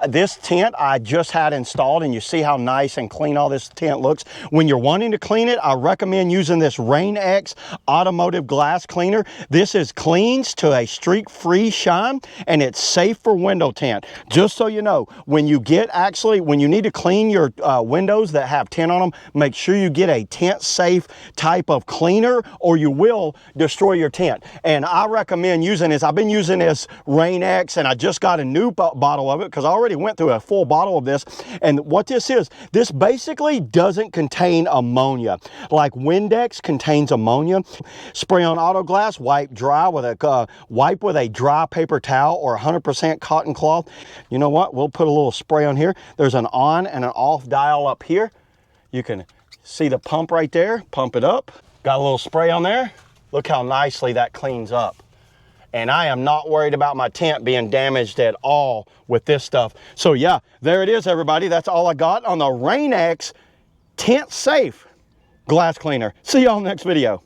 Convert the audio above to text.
This tint I just had installed, and you see how nice and clean all this tint looks. When you're wanting to clean it, I recommend using this Rain-X automotive glass cleaner. This is cleans to a streak-free shine, and it's safe for window tint. Just so you know, when you need to clean your windows that have tint on them, make sure you get a tint-safe type of cleaner, or you will destroy your tint. And I recommend using this. I've been using this Rain-X, and I just got a new bottle of it because I already went through a full bottle of this. And what this is, this basically doesn't contain ammonia. Like Windex contains ammonia. Spray on auto glass, wipe dry with a dry paper towel or 100% cotton cloth. You know what? We'll put a little spray on here. There's an on and an off dial up here. You can see the pump right there. Pump it up. Got a little spray on there. Look how nicely that cleans up. And I am not worried about my tint being damaged at all with this stuff. So yeah, there it is, everybody. That's all I got on the Rain-X Tint Safe Glass Cleaner. See y'all in the next video.